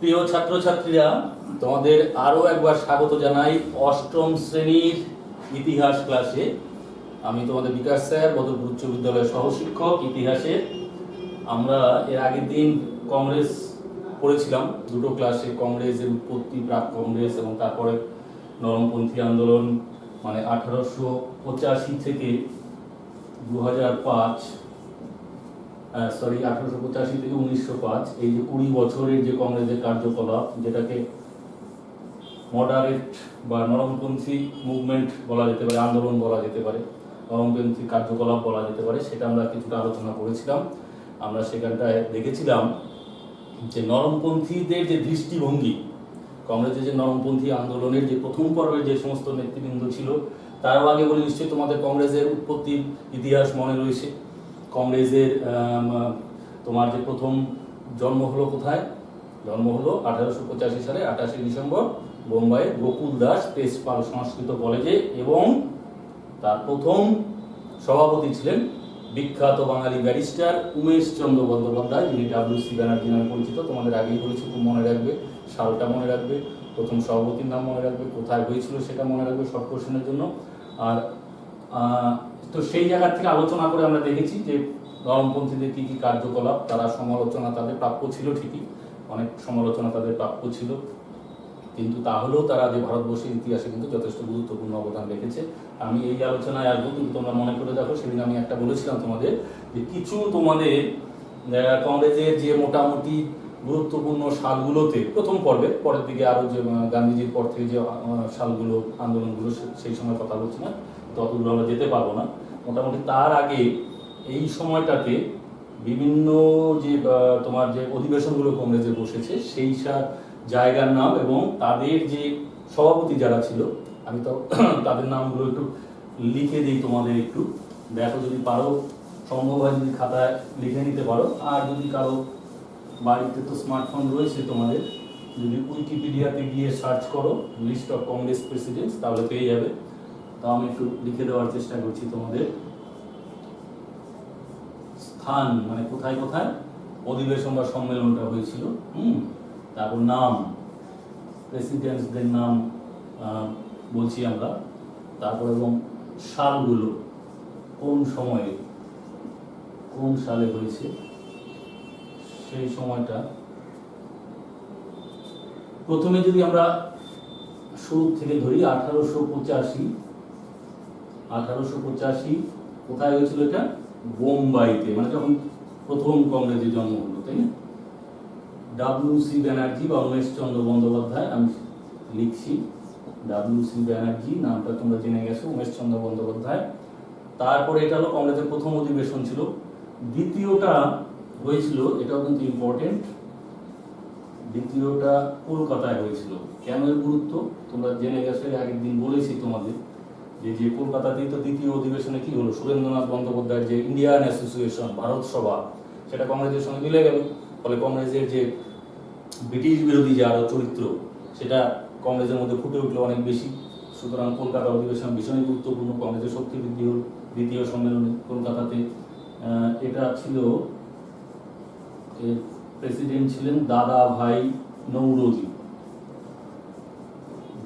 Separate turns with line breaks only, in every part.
প্রিয় ছাত্রছাত্রীরা, তোমাদের আরো একবার স্বাগত জানাই অষ্টম শ্রেণীর ইতিহাস ক্লাসে। আমি তোমাদের বিকাশ স্যার, বদরপুর উচ্চ বিদ্যালয়ের সহশিক্ষক ইতিহাসের। আমরা এর আগের দিন কংগ্রেস পড়েছিলাম, দুটো ক্লাসে, কংগ্রেসের উৎপত্তি, প্রাক কংগ্রেস এবং তারপরে নরমপন্থী আন্দোলন, মানে 1885 থেকে 2005, 1885 থেকে 1905, এই যে 20 বছরের যে কংগ্রেসের কার্যকলাপ, যেটাকে মডারেট বা নরমপন্থী মুভমেন্ট বলা যেতে পারে, আন্দোলন বলা যেতে পারে, নরমপন্থী কার্যকলাপ বলা যেতে পারে, সেটা আমরা কিছুটা আলোচনা করেছিলাম। আমরা সেখানটায় দেখেছিলাম যে নরমপন্থীদের যে দৃষ্টিভঙ্গি, কংগ্রেসের যে নরমপন্থী আন্দোলনের যে প্রথম পর্বের যে সমস্ত নেতৃবৃন্দ ছিল, তারও আগে বলে নিশ্চয়ই তোমাদের কংগ্রেসের উৎপত্তির ইতিহাস মনে রয়েছে। কংগ্রেসের তোমার যে প্রথম জন্ম হলো কোথায়? জন্ম হলো 1885 সালে 28শে ডিসেম্বর বোম্বাইয়ের গোকুল দাস তেজপাল সংস্কৃত কলেজে, এবং তার প্রথম সভাপতি ছিলেন বিখ্যাত বাঙালি ব্যারিস্টার উমেশ চন্দ্র বন্দ্যোপাধ্যায়, যিনি WC ব্যানার্জি নামে পরিচিত। তোমাদের আগেই বলেছি, খুব মনে রাখবে, সালটা মনে রাখবে, প্রথম সভাপতির নাম মনে রাখবে, কোথায় হয়েছিল সেটা মনে রাখবে শর্ট কোশ্চেনের জন্য। আর তো সেই জায়গা থেকে আলোচনা করে আমরা দেখেছি যে নরমপন্থীদের কী কী কার্যকলাপ, তারা সমালোচনা তাদের প্রাপ্য ছিল, ঠিকই অনেক সমালোচনা তাদের প্রাপ্য ছিল, কিন্তু তাহলেও তারা যে ভারতবর্ষের ইতিহাসে কিন্তু যথেষ্ট গুরুত্বপূর্ণ অবদান রেখেছে। আমি এই আলোচনায় আসবো, কিন্তু তোমরা মনে করে দেখো, সেদিন আমি একটা বলেছিলাম তোমাদের যে কিছু তোমাদের কংগ্রেসের যে মোটামুটি গুরুত্বপূর্ণ সালগুলোতে, প্রথম পর্বে, পরের দিকে আরো যে গান্ধীজির পর থেকে যে সালগুলো, আন্দোলনগুলো, সেই সময় কথা বলছি না, ততগুলো আমরা যেতে পারবো না। মোটামুটি তার আগে এই সময়টাতে বিভিন্ন যে তোমার যে অধিবেশনগুলো কংগ্রেসে বসেছে, সেই জায়গার নাম এবং তাদের যে সভাপতি যারা ছিল, আমি তো তাদের নামগুলো একটু লিখে দিই তোমাদের, একটু দেখো যদি পারো, সম্ভব হয় যদি খাতায় লিখে নিতে পারো। আর যদি কারো বাড়িতে তো স্মার্টফোন রয়েছে তোমাদের, যদি উইকিপিডিয়াতে গিয়ে সার্চ করো লিস্ট অফ কংগ্রেস প্রেসিডেন্টস, তাহলে পেয়ে যাবে। তো আমি একটু লিখে দেওয়ার চেষ্টা করছি তোমাদের। স্থান মানে কোথায় কোথায় অধিবেশন বা সম্মেলনটা হয়েছিল, তারপর নাম, প্রেসিডেন্টসদের নাম বলছি আমরা, তারপর এবং সালগুলো, কোন সময়ে কোন সালে হয়েছে সেই সময়টা। প্রথমে যদি আমরা শুরু থেকে ধরি, 1885 কোথায় হয়েছিল? এটা বোম্বাইতে, মানে যখন প্রথম কংগ্রেসের জন্ম হলো, তাই না? WC ব্যানার্জি বা উমেশ চন্দ্র বন্দ্যোপাধ্যায়, আমি লিখছি WC ব্যানার্জি, নামটা তোমরা জেনে গেছো, উমেশ চন্দ্র বন্দ্যোপাধ্যায়। তারপরে এটা হলো কংগ্রেসের প্রথম অধিবেশন ছিল। দ্বিতীয়টা হয়েছিল, এটাও কিন্তু ইম্পর্টেন্ট, দ্বিতীয়টা কলকাতায় হয়েছিল। কেন এর গুরুত্ব তোমরা জেনে গেছো, আগের দিন বলেছি তোমাদের যে কলকাতাতেই তো দ্বিতীয় অধিবেশনে কি হলো, সুরেন্দ্রনাথ বন্দ্যোপাধ্যায়ের যে ইন্ডিয়ান অ্যাসোসিয়েশন, ভারত সভা, সেটা কংগ্রেসের সঙ্গে মিলে গেল। ফলে কংগ্রেসের যে ব্রিটিশ বিরোধী যে আরো চরিত্র, সেটা কংগ্রেসের মধ্যে ফুটে উঠলো অনেক বেশি। সুতরাং কলকাতা অধিবেশন ভীষণই গুরুত্বপূর্ণ, কংগ্রেসের শক্তি বৃদ্ধি হল দ্বিতীয় সম্মেলনে কলকাতাতে। এটা ছিল, প্রেসিডেন্ট ছিলেন দাদা ভাই নৌরোজি,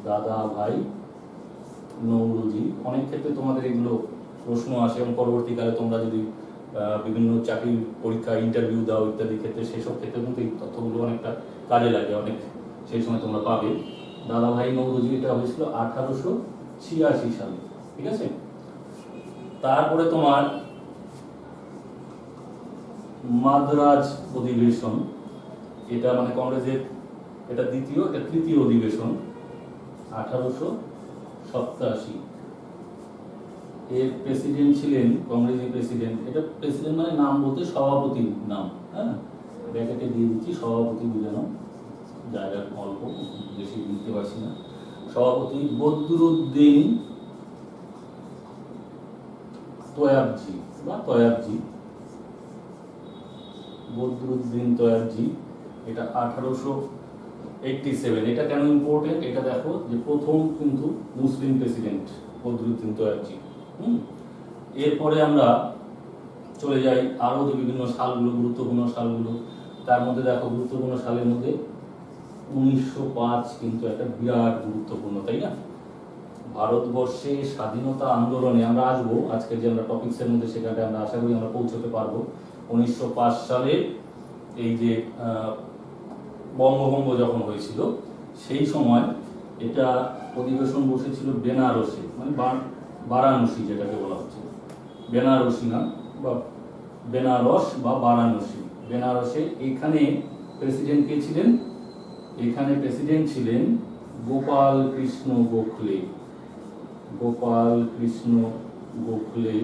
দাদা ভাই নৌরোজি। অনেক ক্ষেত্রে তোমাদের এগুলো প্রশ্ন আসে, এবং পরবর্তীকালে তোমরা যদি বিভিন্ন চাকরির পরীক্ষা, ইন্টারভিউ দাও ইত্যাদি ক্ষেত্রে, সেসব ক্ষেত্রে কিন্তু এই তথ্যগুলো অনেকটা কাজে লাগে, অনেক সেই সময় তোমরা পাবে। দাদা ভাই নৌরোজি, এটা হয়েছিল 1886 সালে, ঠিক আছে? তারপরে তোমার মাদ্রাজ অধিবেশন, এটা মানে কংগ্রেসের এটা দ্বিতীয়, এটা তৃতীয় অধিবেশন, 1887। এর প্রেসিডেন্ট ছিলেন কংগ্রেসের প্রেসিডেন্ট, এটা প্রেসিডেন্ট মানে নাম বলতে সভাপতির নাম, হ্যাঁ, ব্র্যাকেটে দিয়ে দিচ্ছি, সভাপতি বুঝানো, জায়গার অল্প, বেশি বুঝতে পারছি না। সভাপতি বদরুদ্দিন তয়াবজি বা তয়াবজি, বদরুদ্দিন তয়াবজি, এটা 1887। এটা কেন ইম্পর্টেন্ট এটা দেখো, যে প্রথম কিন্তু মুসলিম প্রেসিডেন্ট বদরুদ্দিন তয়াবজি। এরপরে আমরা চলে যাই আরো যে বিভিন্ন সালগুলো, গুরুত্বপূর্ণ সালগুলো। তার মধ্যে দেখো, গুরুত্বপূর্ণ সালের মধ্যে 1905 কিন্তু একটা বিরাট গুরুত্বপূর্ণ, তাই না? ভারতবর্ষে স্বাধীনতা আন্দোলনে আমরা আসবো, আজকে যে আমরা টপিক্সের মধ্যে সেখানে আমরা আশা করি আমরা পৌঁছতে পারবো। 1905 সালে এই যে বঙ্গভঙ্গ যখন হয়েছিল সেই সময় এটা অধিবেশন বসেছিল বেনারসে, মানে বারাণসী যেটাকে বলা হচ্ছে, বেনারসি না, বা বেনারস বা বারাণসী, বেনারসে। এখানে প্রেসিডেন্ট কে ছিলেন? এখানে প্রেসিডেন্ট ছিলেন গোপাল কৃষ্ণ গোখলে। গোপাল কৃষ্ণ গোখলে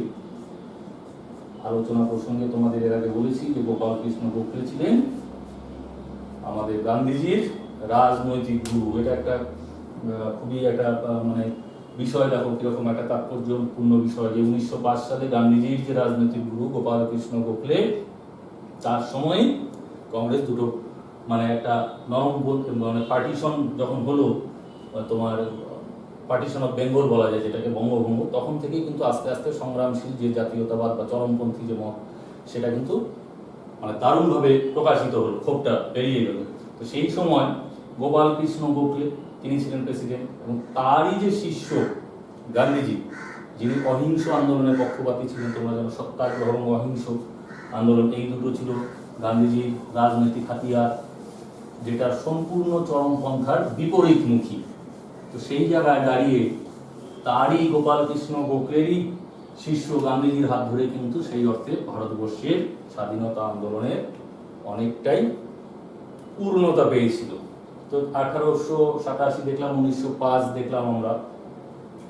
আলোচনা প্রসঙ্গে তোমাদের এর আগে বলেছি যে গোপাল কৃষ্ণ গোখলে ছিলেন আমাদের গান্ধীজির রাজনৈতিক গুরু। এটা একটা খুবই একটা মানে বিষয়, দেখো কিরকম একটা তাৎপর্যপূর্ণ বিষয় যে 1905 সালে গান্ধীজির যে রাজনৈতিক গুরু গোপাল কৃষ্ণ গোখলে, তার সময় কংগ্রেস দুটো মানে একটা নরম মানে পার্টিশন যখন হলো, তোমার পার্টিশন অফ বেঙ্গল বলা যায় যেটাকে, বঙ্গভঙ্গ, তখন থেকেই কিন্তু আস্তে আস্তে সংগ্রামশীল যে জাতীয়তাবাদ বা চরমপন্থী যে মত সেটা কিন্তু মানে দারুণভাবে প্রকাশিত হলো, ক্ষোভটা বেরিয়ে গেল। তো সেই সময় গোপাল কৃষ্ণ গোখলে তিনি ছিলেন প্রেসিডেন্ট, এবং তারই যে শিষ্য গান্ধীজি, যিনি অহিংস আন্দোলনের পক্ষপাতী ছিলেন, তোমরা যেন সত্যাগ্রহ এবং অহিংস আন্দোলন, এই দুটো ছিল গান্ধীজির রাজনৈতিক হাতিয়ার, যেটা সম্পূর্ণ চরমপন্থার বিপরীতমুখী। তো সেই জায়গায় দাঁড়িয়ে তারই গোপাল কৃষ্ণ গোখলেরই শিষ্য গান্ধীজির হাত ধরে কিন্তু সেই অর্থে ভারতবর্ষের স্বাধীনতা আন্দোলনের অনেকটাই পূর্ণতা পেয়েছিল। তো 1887 দেখলাম, 1905 দেখলাম আমরা।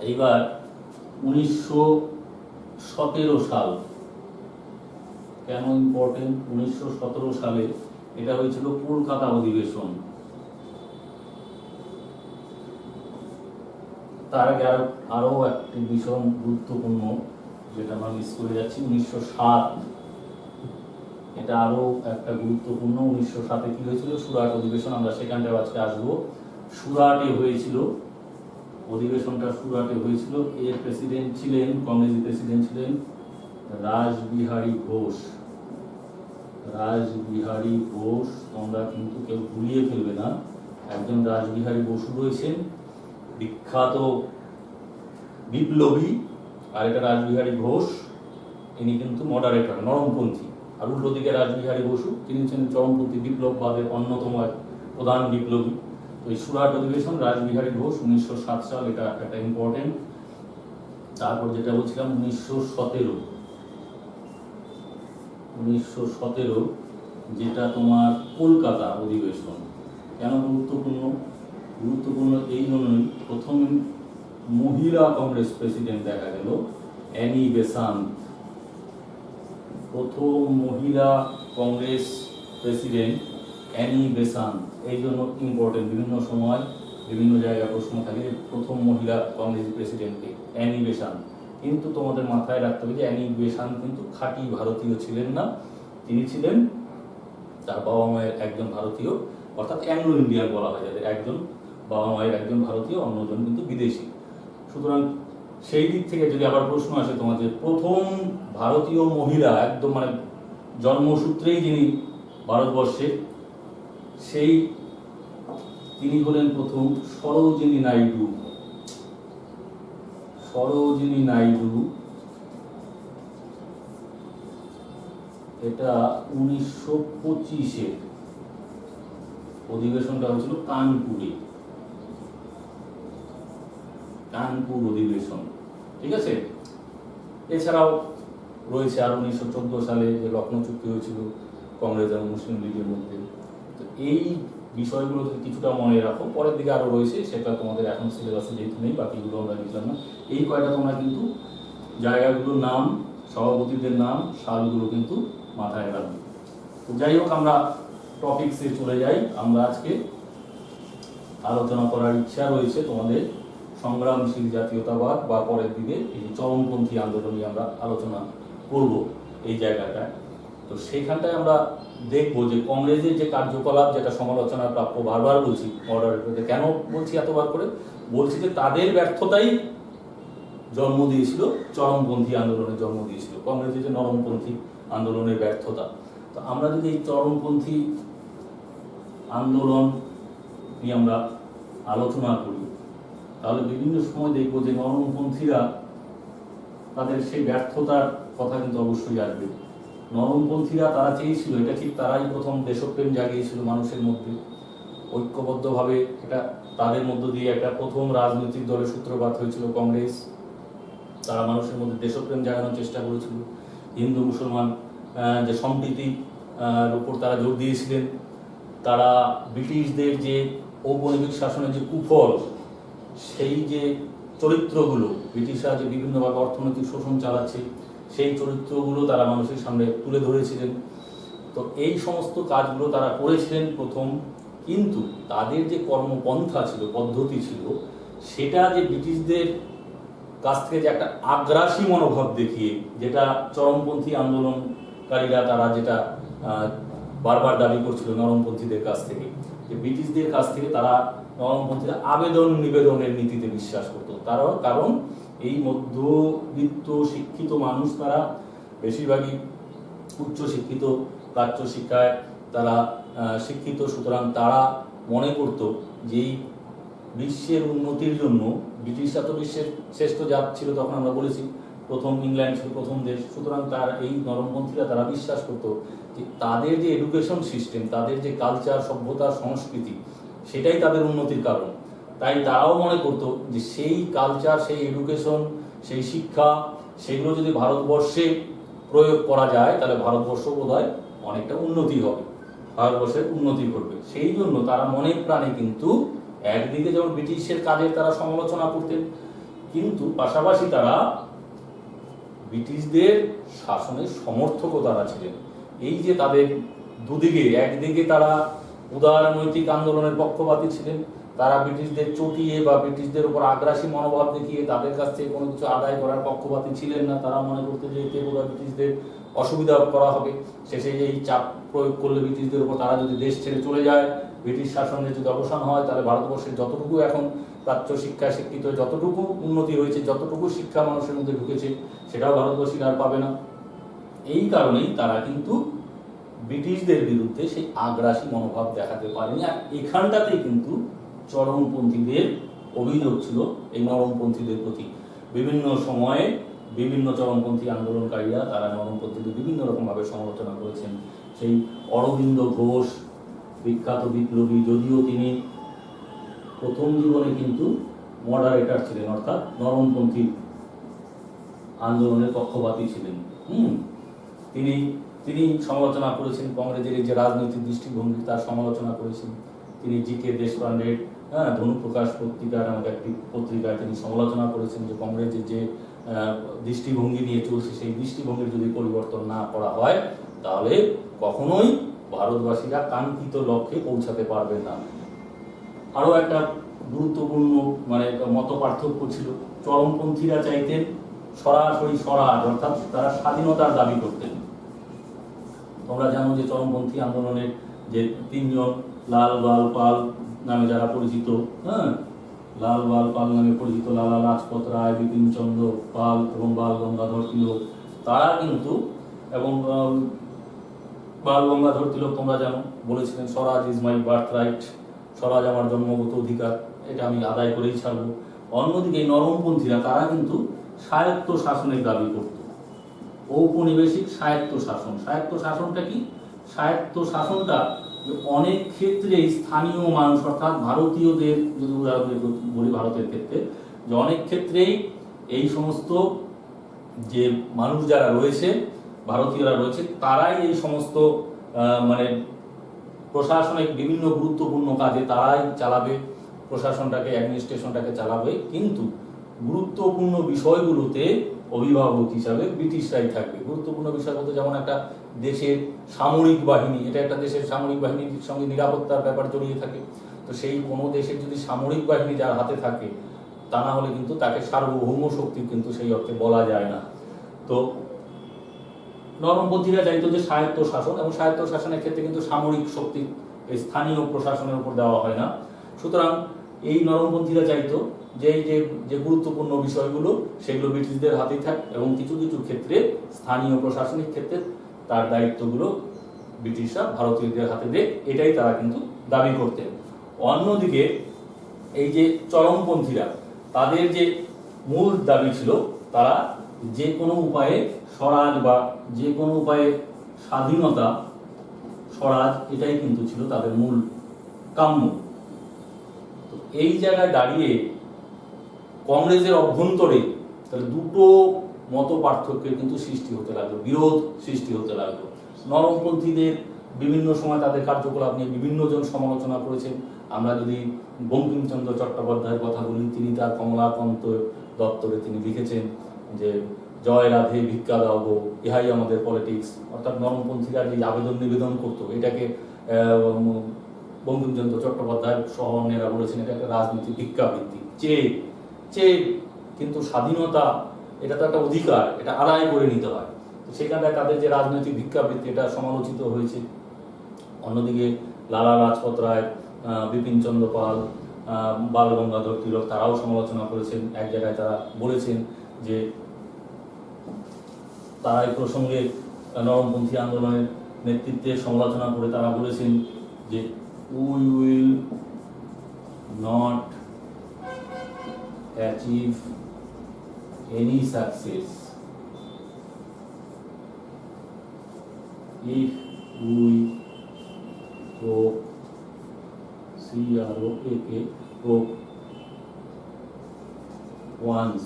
এইবার 1917 সাল কেন ইম্পর্টেন্ট? 1917 সালে এটা হয়েছিল কলকাতা অধিবেশন। তার আগে আরো একটি ভীষণ গুরুত্বপূর্ণ যেটা আমরা মিস করে যাচ্ছি, 1907, এটা আরো একটা গুরুত্বপূর্ণ। 1907-এ কি হয়েছিল? সুরাট অধিবেশন। আমরা সেখানটায় আজকে আসবো। সুরাটে হয়েছিল অধিবেশনটা, সুরাটে হয়েছিল। এর প্রেসিডেন্ট ছিলেন, কংগ্রেসি প্রেসিডেন্ট ছিলেন রাসবিহারী ঘোষ। রাসবিহারী ঘোষ, তোমরা কিন্তু কেউ ভুলিয়ে ফেলবে না, একজন রাসবিহারী বসু রয়েছেন, বিখ্যাত বিপ্লবী, আর এটা রাসবিহারী ঘোষ, ইনি কিন্তু মডারেটর, নরমপন্থী। আর উল্টো দিকে রাসবিহারী বসু, তিনি ছিলেন চরমপন্থী বিপ্লববাদের অন্যতম প্রধান বিপ্লবী। তো এই সুরাট অধিবেশন, রাসবিহারী ঘোষ, 1907 সাল, এটা একটা ইম্পর্টেন্ট। তারপর যেটা বলছিলাম 1917 যেটা তোমার কলকাতা অধিবেশন। কেন গুরুত্বপূর্ণ? গুরুত্বপূর্ণ এই জন্যই, প্রথম মহিলা কংগ্রেস প্রেসিডেন্ট দেখা গেল অ্যানি বেসান্ত। প্রথম মহিলা কংগ্রেস প্রেসিডেন্ট অ্যানি বেসান্ত, এই জন্য ইম্পর্টেন্ট। বিভিন্ন সময় বিভিন্ন জায়গায় প্রশ্ন থাকে প্রথম মহিলা কংগ্রেস প্রেসিডেন্টকে, অ্যানি বেসান্ত। কিন্তু তোমাদের মাথায় রাখতে হবে যে অ্যানি বেসান্ত কিন্তু খাঁটি ভারতীয় ছিলেন না, তিনি ছিলেন তার বাবা মায়ের একজন ভারতীয়, অর্থাৎ অ্যাংলো ইন্ডিয়ান বলা হয় যাদের, একজন বাবা মায়ের একজন ভারতীয়, অন্যজন কিন্তু বিদেশি। সুতরাং সেই দিক থেকে যদি আবার প্রশ্ন আসে তোমার যে প্রথম ভারতীয় মহিলা একদম মানে জন্মসূত্রেই যিনি ভারতবর্ষে, সেই তিনি হলেন প্রথম সরোজিনী নাইডু। সরোজিনী নাইডু, এটা 1925-এর অধিবেশনটা হয়েছিল কানপুরে, কানপুর অধিবেশন, ঠিক আছে। এছাড়াও রয়েছে আর 1914 সালে যে লখনৌ চুক্তি হয়েছিল কংগ্রেস এবং মুসলিম লীগের মধ্যে। তো এই বিষয়গুলো যদি কিছুটা মনে রাখো, পরের দিকে আরো রয়েছে, সেটা তোমাদের এখন সিলেবাসে যেহেতু নেই, বাকিগুলো আমরা লিখলাম না। এই কয়টা তোমরা কিন্তু জায়গাগুলোর নাম, সভাপতিদের নাম, সালগুলো কিন্তু মাথায় রাখবে। তো যাই হোক, আমরা টপিকসে চলে যাই। আমরা আজকে আলোচনা করার ইচ্ছা রয়েছে তোমাদের সংগ্রামশীল জাতীয়তাবাদ, বা পরের দিকে এই চরমপন্থী আন্দোলন নিয়ে আমরা আলোচনা করব এই জায়গাটায়। তো সেইখানটায় আমরা দেখবো যে কংগ্রেসের যে কার্যকলাপ, যেটা সমালোচনা প্রাপ্য, বারবার বলছি মডারেটরকে, কেন বলছি এতবার করে? বলছি যে তাদের ব্যর্থতাই জন্ম দিয়েছিল চরমপন্থী আন্দোলনের, জন্ম দিয়েছিল কংগ্রেসের যে নরমপন্থী আন্দোলনের ব্যর্থতা। তো আমরা যদি এই চরমপন্থী আন্দোলন নিয়ে আমরা আলোচনা করি, তাহলে বিভিন্ন সময় দেখবো যে নরমপন্থীরা তাদের সেই ব্যর্থতার কথা কিন্তু অবশ্যই আসবে। নরমপন্থীরা তারা চেয়েছিল, এটা ঠিক তারাই প্রথম দেশপ্রেম জাগিয়েছিল মানুষের মধ্যে, ঐক্যবদ্ধভাবে এটা তাদের মধ্য দিয়ে একটা প্রথম রাজনৈতিক দলের সূত্রপাত হয়েছিল কংগ্রেস। তারা মানুষের মধ্যে দেশপ্রেম জাগানোর চেষ্টা করেছিল, হিন্দু মুসলমান যে সম্প্রীতি উপর তারা জোর দিয়েছিলেন। তারা ব্রিটিশদের যে ঔপনিবেশিক শাসনের যে কুফল, সেই যে চরিত্রগুলো, ব্রিটিশরা যে বিভিন্নভাবে অর্থনৈতিক শোষণ চালাচ্ছে, সেই চরিত্রগুলো তারা মানুষের সামনে তুলে ধরেছিলেন। তো এই সমস্ত কাজগুলো তারা করেছিলেন প্রথম, কিন্তু তাদের যে কর্মপন্থা ছিল, পদ্ধতি ছিল, সেটা যে ব্রিটিশদের কাছ থেকে যে একটা আগ্রাসী মনোভাব দেখিয়ে, যেটা চরমপন্থী আন্দোলনকারীরা তারা যেটা বারবার দাবি করছিল নরমপন্থীদের কাছ থেকে, যে ব্রিটিশদের কাছ থেকে তারা নরমপন্থীরা আবেদন নিবেদনের নীতিতে বিশ্বাস করত। কারণ এই মধ্যবিত্ত শিক্ষিত মানুষ তারা বেশিরভাগই উচ্চ শিক্ষিত, প্রাচ্য শিক্ষায় তারা শিক্ষিত, সুতরাং তারা মনে করত যে এই বিশ্বের উন্নতির জন্য, ব্রিটিশরা তো বিশ্বের শ্রেষ্ঠ জাত ছিল তখন, আমরা বলেছি প্রথম ইংল্যান্ড ছিল প্রথম দেশ, সুতরাং তার এই নরমপন্থীরা তারা বিশ্বাস করত যে তাদের যে এডুকেশন সিস্টেম, তাদের যে কালচার, সভ্যতা, সংস্কৃতি, সেটাই তাদের উন্নতির কারণ। তাই তারাও মনে করতো যে সেই কালচার, সেই এডুকেশন, সেই শিক্ষা, সেগুলো যদি ভারতবর্ষে প্রয়োগ করা যায় তাহলে ভারতবর্ষ বোধহয় অনেকটা উন্নতি হবে, ভারতবর্ষের উন্নতি করবে। সেই জন্য তারা মনে প্রাণে কিন্তু একদিকে যেমন ব্রিটিশের কাজের তারা সমালোচনা করতেন, কিন্তু পাশাপাশি তারা ব্রিটিশদের শাসনের সমর্থকও তারা ছিলেন। এই যে তাদের দুদিকে, একদিকে তারা উদারনৈতিক আন্দোলনের পক্ষপাতী ছিলেন, তারা ব্রিটিশদের চটিয়ে বা ব্রিটিশদের উপর আগ্রাসী মনোভাব দেখিয়ে তাদের কাছ থেকে কোনো কিছু আদায় করার পক্ষপাতী ছিলেন না। তারা মনে করতে যে এতে বোধহয় ব্রিটিশদের অসুবিধা করা হবে, শেষে এই চাপ প্রয়োগ করলে ব্রিটিশদের উপর, তারা যদি দেশ ছেড়ে চলে যায়, ব্রিটিশ শাসনের যদি অবসান হয়, তাহলে ভারতবর্ষের যতটুকু এখন প্রাচ্য শিক্ষা শিক্ষিত, যতটুকু উন্নতি হয়েছে, যতটুকু শিক্ষা মানুষের মধ্যে ঢুকেছে, সেটাও ভারতবর্ষীরা আর পাবে না। এই কারণেই তারা কিন্তু ব্রিটিশদের বিরুদ্ধে সেই আগ্রাসী মনোভাব দেখাতে পারেনি। আর এখানটাতেই কিন্তু চরমপন্থীদের অভিযোগ ছিল এই নরমপন্থীদের প্রতি। বিভিন্ন সময়ে বিভিন্ন চরমপন্থী আন্দোলনকারীরা তারা নরমপন্থীদের বিভিন্ন রকমভাবে সমালোচনা করেছেন। সেই অরবিন্দ ঘোষ, বিখ্যাত বিপ্লবী, যদিও তিনি প্রথম জীবনে কিন্তু মডারেটর ছিলেন, অর্থাৎ নরমপন্থী আন্দোলনের পক্ষপাতী ছিলেন। তিনি সমালোচনা করেছেন কংগ্রেসের যে রাজনৈতিক দৃষ্টিভঙ্গি, তার সমালোচনা করেছেন। তিনি জি.কে. দেশপান্ডের ধনুপ্রকাশ পত্রিকা নামক একটি পত্রিকায় তিনি সমালোচনা করেছেন যে কংগ্রেসের যে দৃষ্টিভঙ্গি নিয়ে চলছে, সেই দৃষ্টিভঙ্গির যদি পরিবর্তন না করা হয় তাহলে কখনোই ভারতবাসীরা কাঙ্ক্ষিত লক্ষ্যে পৌঁছাতে পারবে না। আরও একটা গুরুত্বপূর্ণ মত পার্থক্য ছিল, চরমপন্থীরা চাইতেন সরাসরি স্বরাজ, অর্থাৎ তারা স্বাধীনতার দাবি করতেন। তোমরা জানো যে চরমপন্থী আন্দোলনের যে তিনজন লাল বাল পাল নামে যারা পরিচিত, লাল বাল পাল নামে পরিচিত লালা লাজপত রায়, বিপিন চন্দ্র পাল এবং বাল গঙ্গাধর তিলক, তারা কিন্তু, এবং বাল গঙ্গাধর তিলক তোমরা জানো বলেছিলেন স্বরাজ ইজ মাই বার্থ রাইট, স্বরাজ আমার জন্মগত অধিকার, এটা আমি আদায় করেই ছাড়বো। অন্যদিকে নরমপন্থীরা তারা কিন্তু স্বায়ত্ত শাসনের দাবি করত, ঔপনিবেশিক স্বায়ত্ত শাসন। স্বায়ত্ত শাসনটা কি? স্বায়ত্ত শাসনটা অনেক ক্ষেত্রে স্থানীয় মানুষ, অর্থাৎ ভারতীয়দের, যদি উদাহরণ বলি ভারতের ক্ষেত্রে, যে অনেক ক্ষেত্রেই এই সমস্ত যে মানুষ যারা রয়েছে, ভারতীয়রা রয়েছে, তারাই এই সমস্ত প্রশাসনিক বিভিন্ন গুরুত্বপূর্ণ কাজে তারাই চালাবে, প্রশাসনটাকে, অ্যাডমিনিস্ট্রেশনটাকে চালাবে, কিন্তু গুরুত্বপূর্ণ বিষয়গুলোতে অভিভাবক হিসাবে ব্রিটিশরাই থাকবে। গুরুত্বপূর্ণ বিষয় বলতে যেমন একটা দেশের সামরিক বাহিনী, এটা একটা দেশের সামরিক বাহিনীর সঙ্গে নিরাপত্তার ব্যাপার জড়িয়ে থাকে, তো সেই কোনো দেশের যদি সামরিক বাহিনী যার হাতে থাকে, তা না হলে কিন্তু তাকে সার্বভৌম শক্তি কিন্তু সেই অর্থে বলা যায় না। তো নরমপন্থীরা চাইতো যে স্বায়ত্ত শাসন, এবং স্বায়ত্ত শাসনের ক্ষেত্রে কিন্তু সামরিক শক্তি স্থানীয় প্রশাসনের উপর দেওয়া হয় না। সুতরাং এই নরমপন্থীরা চাইতো যে যে গুরুত্বপূর্ণ বিষয়গুলো সেগুলো ব্রিটিশদের হাতেই থাক, এবং কিছু কিছু ক্ষেত্রে স্থানীয় প্রশাসনিক ক্ষেত্রে তার দায়িত্বগুলো ব্রিটিশরা ভারতীয়দের হাতে দেয়, এটাই তারা কিন্তু দাবি করতেন। অন্যদিকে এই যে চরমপন্থীরা, তাদের যে মূল দাবি ছিল তারা যে কোনো উপায়ে স্বরাজ বা যে কোনো উপায়ে স্বাধীনতা, স্বরাজ, এটাই কিন্তু ছিল তাদের মূল কাম্য। তো এই জায়গায় দাঁড়িয়ে কংগ্রেসের অভ্যন্তরে তাহলে দুটো মত পার্থক্যের কিন্তু সৃষ্টি হতে লাগলো, বিরোধ সৃষ্টি হতে লাগলো। নরমপন্থীদের বিভিন্ন সময় তাদের কার্যকলাপ নিয়ে বিভিন্ন জন সমালোচনা করেছেন। আমরা যদি বঙ্কিমচন্দ্র চট্টোপাধ্যায়ের কথা বলি, তিনি তার কমলাকান্ত দপ্তরে তিনি লিখেছেন যে জয় রাধে ভিক্ষা দাও গো, ইহাই আমাদের পলিটিক্স। অর্থাৎ নরমপন্থীরা যে আবেদন নিবেদন করতো, এটাকে বঙ্কিমচন্দ্র চট্টোপাধ্যায় সহ অন্যেরা বলেছেন এটা একটা রাজনীতি ভিক্ষাবৃত্তি, চেয়ে কিন্তু স্বাধীনতা এটা তো একটা অধিকার, এটা আদায় করে নিতে হয়। তো সেখানটায় তাদের যে রাজনৈতিক ভিক্ষাবৃত্তি এটা সমালোচিত হয়েছে। অন্যদিকে লালা লাজপত রায়, বিপিন চন্দ্র পাল, বাল গঙ্গাধর তিলক তারাও সমালোচনা করেছেন। এক জায়গায় তারা বলেছেন যে তারা এই প্রসঙ্গে নরমপন্থী আন্দোলনের নেতৃত্বের সমালোচনা করে তারা বলেছেন যে we will not achieve any success if we croak, croak once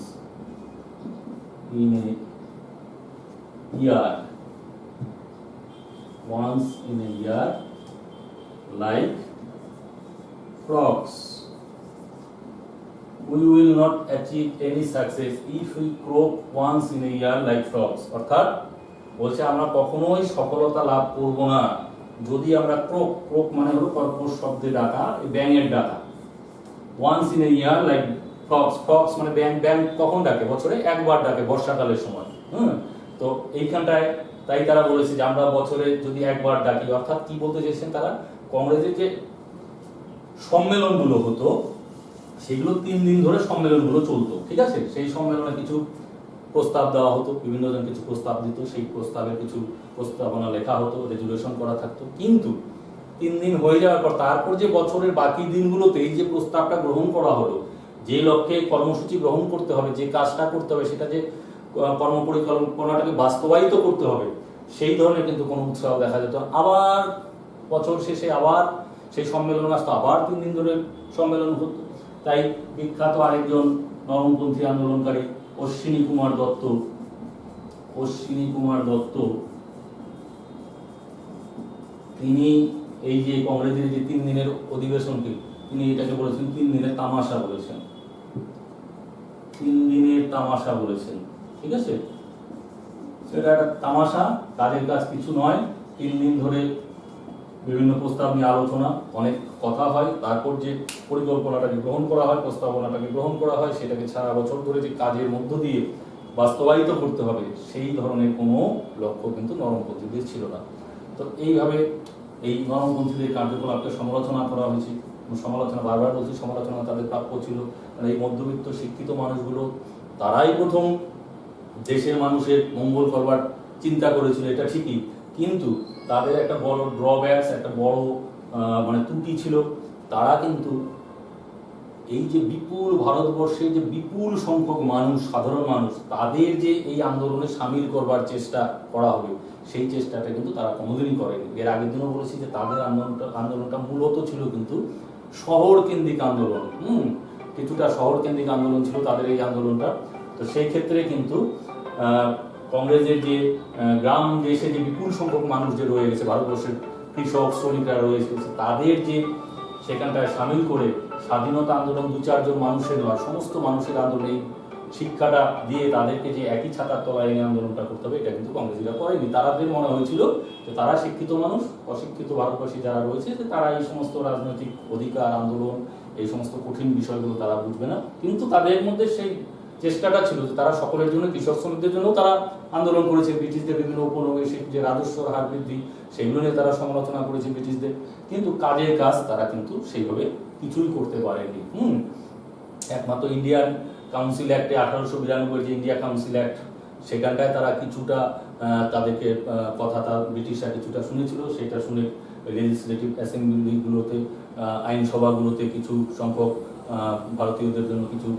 in a year, like frogs. We will not achieve any success if we croak once in a year like frogs. অর্থাৎ বলছে আমরা কখনোই সফলতা লাভ করব না যদি আমরা ক্রোক মানে হলো কর্কশ শব্দে ডাকা, ব্যাঙের ডাকা। Once in a year like frogs মানে ব্যাঙ কখন ডাকে? বছরে একবার ডাকে, বর্ষাকালের সময়। তো এইখানটায় তাই তারা বলেছে যে আমরা বছরে যদি একবার ডাকি, অর্থাৎ কি বলতে চেয়েছেন তারা, কংগ্রেসের যে সম্মেলনগুলো হতো সেগুলো 3 দিন ধরে সম্মেলনগুলো চলতো, ঠিক আছে? সেই সম্মেলনে কিছু প্রস্তাব দেওয়া হতো, বিভিন্ন জন কিছু প্রস্তাব দিত, সেই প্রস্তাবের কিছু প্রস্তাবনা লেখা হতো, রেজুলেশন করা থাকতো। কিন্তু 3 দিন হয়ে যাওয়ার পর তারপর যে বছরের বাকি দিনগুলোতে এই যে প্রস্তাবটা গ্রহণ করা হলো, যে লক্ষ্যে কর্মসূচি গ্রহণ করতে হবে, যে কাজটা করতে হবে, সেটা যে কর্মপরিকল্পনাটাকে বাস্তবায়িত করতে হবে, সেই ধরনের কিন্তু কোনো উৎসাহ দেখা যেত। আবার বছর শেষে আবার সেই সম্মেলন আসতো, আবার 3 দিন ধরে সম্মেলন হতো। তাই বিখ্যাত আরেকজন নরমপন্থী আন্দোলনকারী অশ্বিনী কুমার দত্ত তিনি এই যে কংগ্রেসের যে 3 দিনের অধিবেশনকে তিনি এটাকে বলেছেন 3 দিনের তামাশা বলেছেন, 3 দিনের তামাশা বলেছেন, ঠিক আছে? সেটা একটা তামাশা, কাজের কাজ কিছু নয়। 3 দিন ধরে বিভিন্ন প্রস্তাব নিয়ে আলোচনা, অনেক কথা হয়, তারপর যে পরিকল্পনাটাকে গ্রহণ করা হয়, প্রস্তাবনাটাকে গ্রহণ করা হয়, সেটাকে সারা বছর ধরে যে কাজের মধ্য দিয়ে বাস্তবায়িত করতে হবে, সেই ধরনের কোনো লক্ষ্য কিন্তু নরমপন্থীদের ছিল না। তো এইভাবে এই নরমপন্থীদের কার্যকলাপকে সমালোচনা করা হয়েছে। সমালোচনা, বারবার বলছি, সমালোচনা তাদের প্রাপ্য ছিল। মানে এই মধ্যবিত্ত শিক্ষিত মানুষগুলো তারাই প্রথম দেশের মানুষের মঙ্গল করবার চিন্তা করেছিল, এটা ঠিকই, কিন্তু তাদের একটা বড় ড্রব্যাকস, একটা বড় মানে ত্রুটি ছিল। তারা কিন্তু এই যে বিপুল ভারতবর্ষে যে বিপুল সংখ্যক মানুষ, সাধারণ মানুষ, তাদের যে এই আন্দোলনে সামিল করবার চেষ্টা করা হবে, সেই চেষ্টাটা কিন্তু তারা কোনোদিনই করেনি। এর আগের দিনও বলেছি যে তাদের আন্দোলনটা মূলত ছিল কিন্তু শহর কেন্দ্রিক আন্দোলন। কিছুটা শহর কেন্দ্রিক আন্দোলন ছিল তাদের এই আন্দোলনটা। তো সেই ক্ষেত্রে কিন্তু কংগ্রেসের যে গ্রাম দেশে যে বিপুল সংখ্যক মানুষ যে রয়ে গেছে, ভারতবর্ষের কৃষক শ্রমিকরা রয়ে গেছে, তাদের যে সেখানটায় সামিল করে স্বাধীনতা আন্দোলন 2-4 জন মানুষের নয়, সমস্ত মানুষের আন্দোলন, এই শিক্ষাটা দিয়ে তাদেরকে যে একই ছাতার তলায় এই আন্দোলনটা করতে হবে, এটা কিন্তু কংগ্রেসীরা করেনি। তাদের মনে হয়েছিল যে তারা শিক্ষিত মানুষ, অশিক্ষিত ভারতবাসী যারা রয়েছে, যে তারা এই সমস্ত রাজনৈতিক অধিকার, আন্দোলন, এই সমস্ত কঠিন বিষয়গুলো তারা বুঝবে না। কিন্তু তাদের মধ্যে সেই চেষ্টাটা ছিল যে তারা সকলের জন্য, কৃষক শ্রমিকদের জন্য তারা আন্দোলন করেছে। ব্রিটিশদের বিভিন্ন উপনিবেশিক যে রাজস্ব হার বৃদ্ধি, সেগুলো নিয়ে তারা সমালোচনা করেছে ব্রিটিশদের, কিন্তু কাজের কাজ তারা কিন্তু সেইভাবে কিছুই করতে পারেনি। একমাত্র ইন্ডিয়ান কাউন্সিল অ্যাক্টে 1892 যে ইন্ডিয়া কাউন্সিল অ্যাক্ট, সেখানটায় তারা কিছুটা তাদেরকে কথাটা ব্রিটিশরা কিছুটা শুনেছিল, সেটা শুনে লেজিসলেটিভ অ্যাসেম্বলিগুলোতে আইনসভাগুলোতে কিছু সংখ্যক ভারতীয়দের জন্য কিছু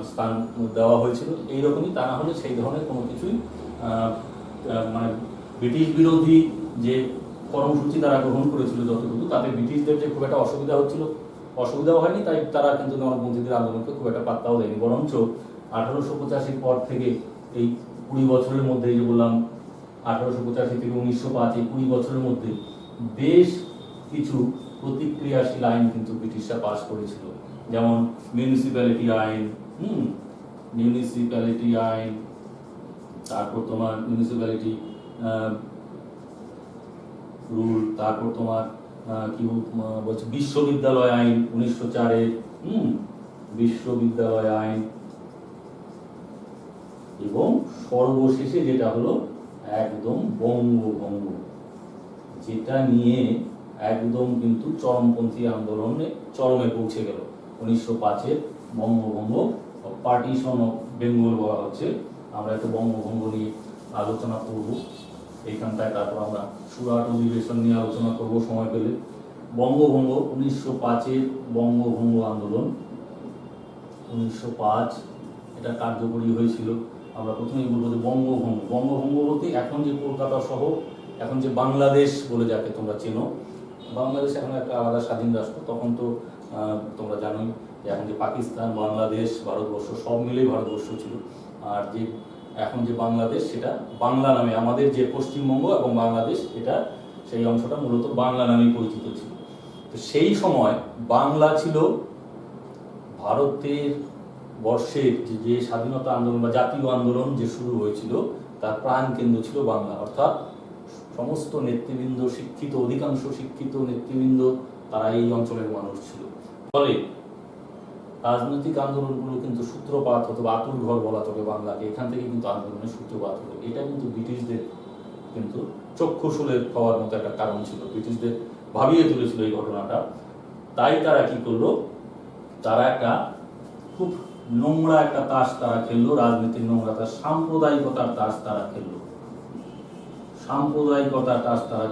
স্থান দেওয়া হয়েছিল। এইরকমই, তা না হলে সেই ধরনের কোনো কিছুই মানে ব্রিটিশ বিরোধী যে কর্মসূচি তারা গ্রহণ করেছিল যতটুকু, তাতে ব্রিটিশদের যে খুব একটা অসুবিধাও হয়নি, তাই তারা কিন্তু নরমপন্থীদের আন্দোলনকে খুব একটা পাত্তাও দেয়নি। বরঞ্চ 1885 পর থেকে এই 20 বছরের মধ্যে, এই যে বললাম 1885 থেকে 1905, এই 20 বছরের মধ্যে বেশ কিছু প্রতিক্রিয়াশীল আইন কিন্তু ব্রিটিশরা পাস করেছিল। যেমন মিউনিসিপ্যালিটি আইন, তারপর তোমার মিউনিসিপ্যালিটি রুল, তারপর তোমার কি বলছে বিশ্ববিদ্যালয় আইন 1904-এর, বিশ্ববিদ্যালয় আইন, এবং সর্বশেষে যেটা হলো একদম বঙ্গভঙ্গ, যেটা নিয়ে একদম কিন্তু চরমপন্থী আন্দোলনে চরমে পৌঁছে গেল। 1905-এর বঙ্গভঙ্গ, পার্টিশন অফ বেঙ্গল বলা হচ্ছে। আমরা একটু বঙ্গভঙ্গ নিয়ে আলোচনা করব এইখানটায়, তারপর আমরা সুরাট অধিবেশন নিয়ে আলোচনা করব সময় পেলে। বঙ্গভঙ্গ 1905-এর বঙ্গভঙ্গ আন্দোলন, 1905 এটা কার্যকরী হয়েছিল। আমরা প্রথমেই বলবো যে বঙ্গভঙ্গ বলতে এখন যে কলকাতা শহর, এখন যে বাংলাদেশ বলে যাকে তোমরা চেনো, বাংলাদেশ এখন একটা আলাদা স্বাধীন রাষ্ট্র। তখন তো তোমরা জানোই যে এখন যে পাকিস্তান, বাংলাদেশ, ভারতবর্ষ সব মিলেই ভারতবর্ষ ছিল। আর যে এখন যে বাংলাদেশ, সেটা বাংলা নামে, আমাদের যে পশ্চিমবঙ্গ এবং বাংলাদেশ, এটা সেই অংশটা মূলত বাংলা নামেই পরিচিত ছিল। তো সেই সময় বাংলা ছিল ভারতের বর্ষের যে স্বাধীনতা আন্দোলন বা জাতীয় আন্দোলন যে শুরু হয়েছিল, তার প্রাণ কেন্দ্র ছিল বাংলা। অর্থাৎ সমস্ত নেতৃবৃন্দ শিক্ষিত, অধিকাংশ শিক্ষিত নেতৃবৃন্দ তারা এই অঞ্চলের মানুষ ছিল। ফলে রাজনৈতিক আন্দোলনগুলো কিন্তু সূত্রপাত হতো, আতুর ঘর বলা চলে বাংলাকে, এখান থেকে কিন্তু আন্দোলনের সূত্রপাত হতো। এটা কিন্তু ব্রিটিশদের কিন্তু চক্ষুশূলের হওয়ার মতো একটা কারণ ছিল, ব্রিটিশদের ভাবিয়ে তুলেছিল এই ঘটনাটা। তাই তারা কি করলো, তারা একটা খুব নোংরা একটা তাস তারা খেললো, রাজনীতির নোংরা তাস, সাম্প্রদায়িকতার তাস তারা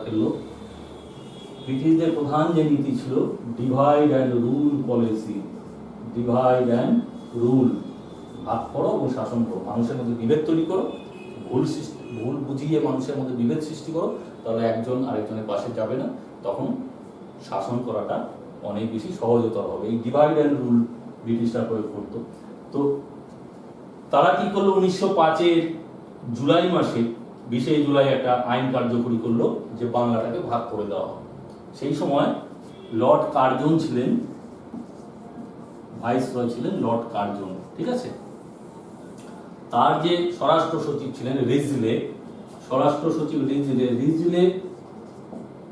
খেললো, ব্রিটিশদের প্রধান যে নীতি ছিল ডিভাইড অ্যান্ড রুল পলিসি, ভাগ করো এবং শাসন করো, মানুষের মধ্যে বিভেদ তৈরি করো, ভুল বুঝিয়ে মানুষের মধ্যে বিভেদ সৃষ্টি করো, তাহলে একজন আরেকজনের পাশে যাবে না, তখন শাসন করাটা অনেক বেশি সহজতর হবে। এই ডিভাইড অ্যান্ড রুল ব্রিটিশরা প্রয়োগ করতো। তো তারা কি করলো, 1905-এর জুলাই মাসে 20 জুলাই একটা আইন কার্যকরী করলো যে বাংলাটাকে ভাগ করে দেওয়া হবে। সেই সময় লর্ড কার্জন ছিলেন, ভাইসরয় ছিলেন লর্ড কার্জন, ঠিক আছে। তার যে স্বরাষ্ট্র সচিব ছিলেন রিজলে, রিজলে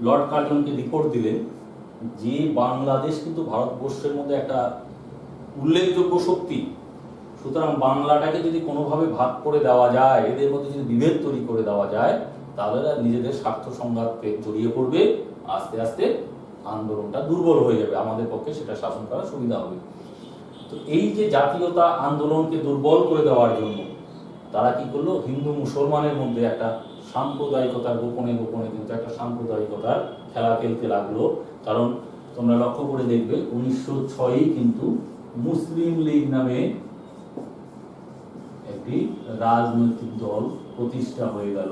লর্ড কার্জনকে রিপোর্ট দিলেন যে বাংলাদেশ কিন্তু ভারতবর্ষের মধ্যে একটা উল্লেখযোগ্য শক্তি, সুতরাং বাংলাটাকে যদি কোনোভাবে ভাগ করে দেওয়া যায়, এদের মধ্যে যদি বিভেদ তৈরি করে দেওয়া যায়, তাহলে নিজেদের স্বার্থ সংঘাতে জড়িয়ে পড়বে, আস্তে আস্তে আন্দোলনটা দুর্বল হয়ে যাবে, আমাদের পক্ষে সেটা শাসন করা সুবিধা হবে। তো এই যে জাতীয়তা আন্দোলনকে দুর্বল করে দেওয়ার জন্য তারা কি করলো, হিন্দু মুসলমানের মধ্যে একটা সাম্প্রদায়িকতার গোপনে কিন্তু একটা সাম্প্রদায়িকতার খেলা খেলতে লাগলো। কারণ তোমরা লক্ষ্য করে দেখবে 1906-এই কিন্তু মুসলিম লীগ নামে একটি রাজনৈতিক দল প্রতিষ্ঠা হয়ে গেল।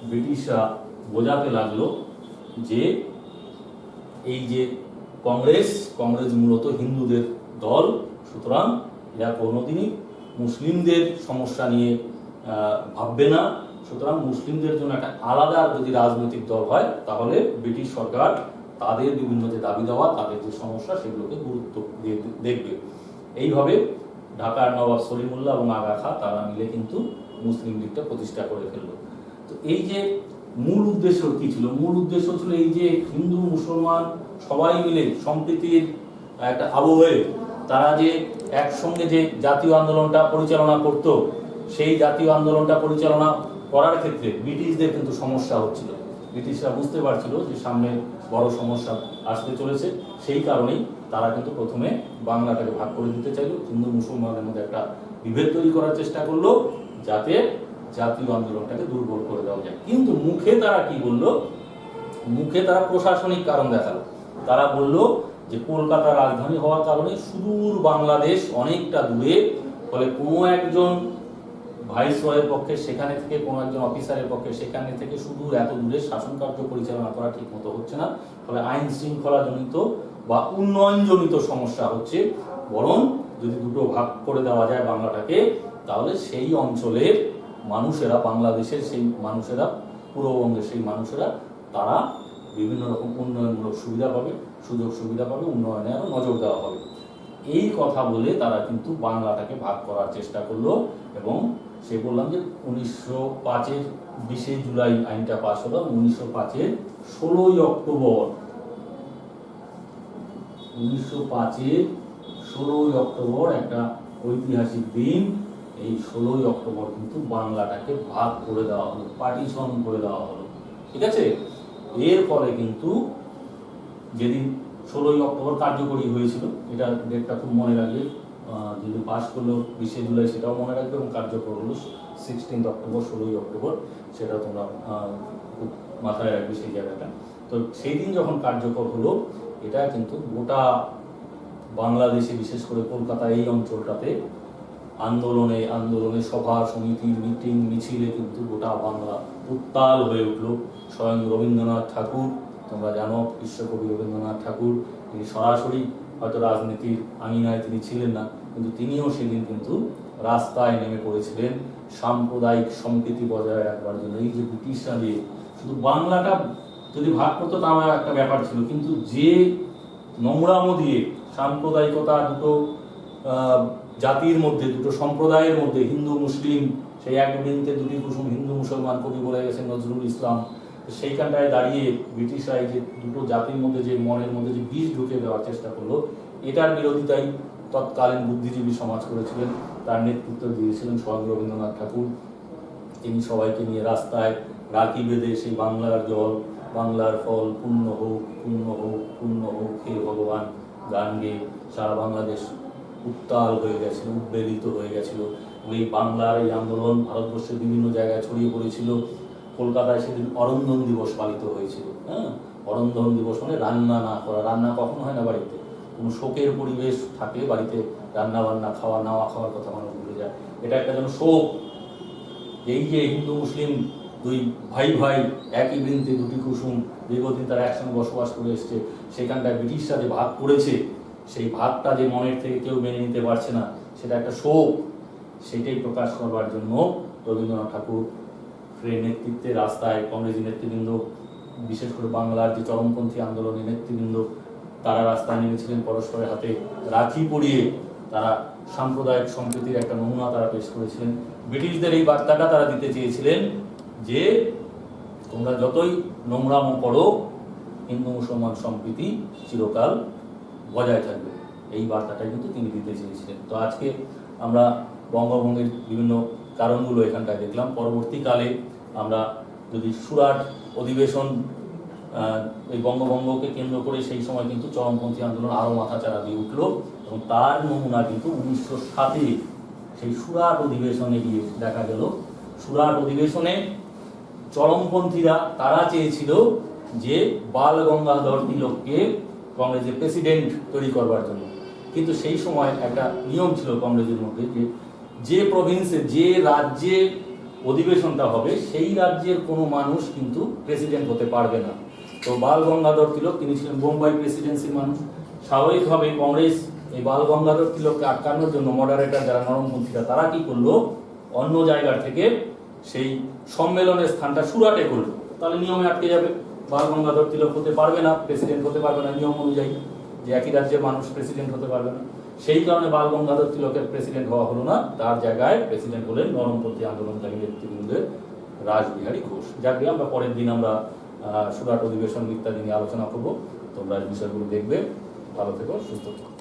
ব্রিটিশরা বোঝাতে লাগলো যে এই যে কংগ্রেস মূলত হিন্দুদের দল, সুতরাং এরা কোনোদিনই মুসলিমদের সমস্যা নিয়ে ভাববে না, সুতরাং মুসলিমদের জন্য একটা আলাদা যদি রাজনৈতিক দল হয়, তাহলে ব্রিটিশ সরকার তাদের বিভিন্ন যে দাবি দেওয়া, তাদের যে সমস্যা, সেগুলোকে গুরুত্ব দিয়ে দেখবে। এইভাবে ঢাকার নবাব সলিমুল্লাহ এবং আগা খা তারা মিলে কিন্তু মুসলিম লীগটা প্রতিষ্ঠা করে ফেললো। তো এই যে মূল উদ্দেশ্য কি ছিল, মূল উদ্দেশ্য ছিল এই যে হিন্দু মুসলমান সবাই মিলে সম্প্রীতির একটা আবহে তারা যে একসঙ্গে যে জাতীয় আন্দোলনটা পরিচালনা করত, সেই জাতীয় আন্দোলনটা পরিচালনা করার ক্ষেত্রে ব্রিটিশদের কিন্তু সমস্যা হচ্ছিল। ব্রিটিশরা বুঝতে পারছিল যে সামনে বড় সমস্যা আসতে চলেছে, সেই কারণেই তারা কিন্তু প্রথমে বাংলাটাকে ভাগ করে দিতে চাইল, হিন্দু মুসলমানের মধ্যে একটা বিভেদ তৈরি করার চেষ্টা করলো, যাতে জাতীয় আন্দোলনটাকে দুর্বল করে দেওয়া যায়। কিন্তু মুখে তারা কি বললো, মুখে তারা প্রশাসনিক কারণ দেখালো। তারা বলল যে কলকাতা রাজধানী হওয়ার কারণে সুদূর বাংলাদেশ অনেকটা দূরে, ফলে কোনো একজন ভাইসরয়ের পক্ষে সেখানে থেকে, কোনো একজন অফিসারের পক্ষে সেখানে থেকে সুদূর এত দূরে শাসন কার্য পরিচালনা করা ঠিক মতো হচ্ছে না। ফলে আইন শৃঙ্খলা জনিত বা উন্নয়ন জনিত সমস্যা হচ্ছে। বরং যদি দুটো ভাগ করে দেওয়া যায় বাংলাটাকে, তাহলে সেই অঞ্চলের মানুষেরা, বাংলাদেশের সেই মানুষেরা, পূর্ববঙ্গের সেই মানুষেরা, তারা বিভিন্ন রকম উন্নয়নমূলক সুবিধা পাবে, সুযোগ সুবিধা পাবে, উন্নয়নে আরো নজর দেওয়া হবে। এই কথা বলে তারা কিন্তু বাংলাটাকে ভাগ করার চেষ্টা করলো। এবং সে বললাম যে 1905-এর 20 জুলাই আইনটা পাশ হলো, 1905-এর 16 অক্টোবর, 1905-এর 16 অক্টোবর একটা ঐতিহাসিক দিন। এই 16 অক্টোবর কিন্তু বাংলাটাকে ভাগ করে দেওয়া হলো, পার্টিশন করে দেওয়া হলো। ঠিক আছে, এর ফলে কিন্তু যেদিন 16 অক্টোবর কার্যকরী হয়েছিল, এটা ডেটটা খুব মনে রাখবে, যদি পাস করলো 20 জুলাই সেটাও মনে রাখবে, এবং কার্যকর হলো 16 অক্টোবর, 16 অক্টোবর, সেটা তোমরা খুব মাথায় রাখবে সেই জায়গাটা। তো সেই দিন যখন কার্যকর হলো, এটা কিন্তু গোটা বাংলাদেশে, বিশেষ করে কলকাতা এই অঞ্চলটাতে আন্দোলনে সভা সমিতির মিটিং মিছিলে কিন্তু গোটা বাংলা উত্তাল হয়ে উঠলো। স্বয়ং রবীন্দ্রনাথ ঠাকুর, তোমরা জানো বিশ্বকবি রবীন্দ্রনাথ ঠাকুর, তিনি সরাসরি হয়তো রাজনীতির আঙিনায় তিনি ছিলেন না, কিন্তু তিনিও সেদিন কিন্তু রাস্তায় নেমে পড়েছিলেন সাম্প্রদায়িক সম্প্রীতি বজায় রাখবার জন্য। এই যে ব্রিটিশরা দিয়ে শুধু বাংলাটা যদি ভাগ করতো তাও একটা ব্যাপার ছিল, কিন্তু যে নোংরামো দিয়ে সাম্প্রদায়িকতা, দুটো জাতির মধ্যে, দুটো সম্প্রদায়ের মধ্যে, হিন্দু মুসলিম, সেই এক বৃন্তে দুটি কুসুম, হিন্দু মুসলমান কবি বলে গেছেন নজরুল ইসলাম, সেইখানটায় দাঁড়িয়ে ব্রিটিশরা এই যে দুটো জাতির মধ্যে যে মনের মধ্যে যে বিষ ঢুকে দেওয়ার চেষ্টা করলো, এটার বিরোধিতাই তৎকালীন বুদ্ধিজীবী সমাজ করেছিলেন। তার নেতৃত্ব দিয়েছিলেন স্বয়ং রবীন্দ্রনাথ ঠাকুর। তিনি সবাইকে নিয়ে রাস্তায় রাখি বেঁধে সেই বাংলার জল, বাংলার ফল, পুণ্য হোক, পুণ্য হোক, পুণ্য হোক, হে ভগবান গান গেয়ে সারা বাংলাদেশ উত্তাল হয়ে গেছিল, উদ্বেলিত হয়ে গেছিল। এই বাংলার এই আন্দোলন ভারতবর্ষের বিভিন্ন জায়গায় ছড়িয়ে পড়েছিল। কলকাতায় সেদিন অরন্ধন দিবস পালিত হয়েছিল। হ্যাঁ, অরন্ধন দিবস মানে রান্না না করা। রান্না কখন হয় না বাড়িতে, কোনো শোকের পরিবেশ থাকে বাড়িতে, রান্না বান্না খাওয়া, নাওয়া খাওয়ার কথা মানুষ ভুলে যায়। এটা একটা যেন শোক। এই যে হিন্দু মুসলিম দুই ভাই ভাই, একই বৃন্তে দুটি কুসুম, দীর্ঘদিন তারা একসঙ্গে বসবাস করে এসছে, সেখানটায় ব্রিটিশরা যে ভাগ করেছে, সেই ভাগটা যে মনের থেকে কেউ মেনে নিতে পারছে না, সেটা একটা শোক। সেটাই প্রকাশ করবার জন্য রবীন্দ্রনাথ ঠাকুর নেতৃত্বে রাস্তায় কংগ্রেসী নেতৃবৃন্দ, বিশেষ করে বাংলার যে চরমপন্থী আন্দোলনের নেতৃবৃন্দ, তারা রাস্তায় নেমেছিলেন পরস্পরের হাতে রাখি পরিয়ে। তারা সাম্প্রদায়িক সম্প্রীতির একটা নমুনা তারা পেশ করেছিলেন। ব্রিটিশদের এই বার্তাটা তারা দিতে চেয়েছিলেন যে তোমরা যতই নোংরামো করো, হিন্দু মুসলমান সম্প্রীতি চিরকাল বজায় থাকবে। এই বার্তাটাই কিন্তু তিনি দিতে চেয়েছিলেন। তো আজকে আমরা বঙ্গভঙ্গের বিভিন্ন কারণগুলো এখানটায় দেখলাম। পরবর্তীকালে আমরা যদি সুরাট অধিবেশন, এই বঙ্গভঙ্গকে কেন্দ্র করে সেই সময় কিন্তু চরমপন্থী আন্দোলন আরও মাথাচাড়া দিয়ে উঠল, এবং তার নমুনা কিন্তু 1907-এ সেই সুরাট অধিবেশনে গিয়ে দেখা গেল। সুরাট অধিবেশনে চরমপন্থীরা তারা চেয়েছিল যে বাল গঙ্গাধর তিলককে কংগ্রেসের প্রেসিডেন্ট তৈরি করবার জন্য। কিন্তু সেই সময় একটা নিয়ম ছিল কংগ্রেসের মধ্যে যে যে প্রভিন্সে, যে রাজ্যে অধিবেশনটা হবে, সেই রাজ্যের কোনো মানুষ কিন্তু প্রেসিডেন্ট হতে পারবে না। তো বাল গঙ্গাধর তিলক, তিনি ছিলেন বোম্বাই প্রেসিডেন্সির মানুষ। স্বাভাবিকভাবে কংগ্রেস এই বাল গঙ্গাধর তিলককে আটকানোর জন্য মডারেটর যারা নরমপন্থীরা, তারা কি করলো, অন্য জায়গার থেকে সেই সম্মেলনের স্থানটা সুরাটে করলো। তাহলে নিয়মে আটকে যাবে, বাল গঙ্গাধর তিলক হতে পারবে না, প্রেসিডেন্ট হতে পারবে না নিয়ম অনুযায়ী, যে একই রাজ্যের মানুষ প্রেসিডেন্ট হতে পারবে না। সেই কারণে বাল গঙ্গাধর তিলকের প্রেসিডেন্ট হওয়া হলো না। তার জায়গায় প্রেসিডেন্ট হলেন নরমপন্থী আন্দোলনকারী নেতৃবৃন্দের রাসবিহারী ঘোষ। যাকে আমরা পরের দিন আমরা সুরাট অধিবেশন ইত্যাদি নিয়ে আলোচনা করবো। তোমরা এই বিষয়গুলো দেখবে। ভালো থেকো, সুস্থ থেকো।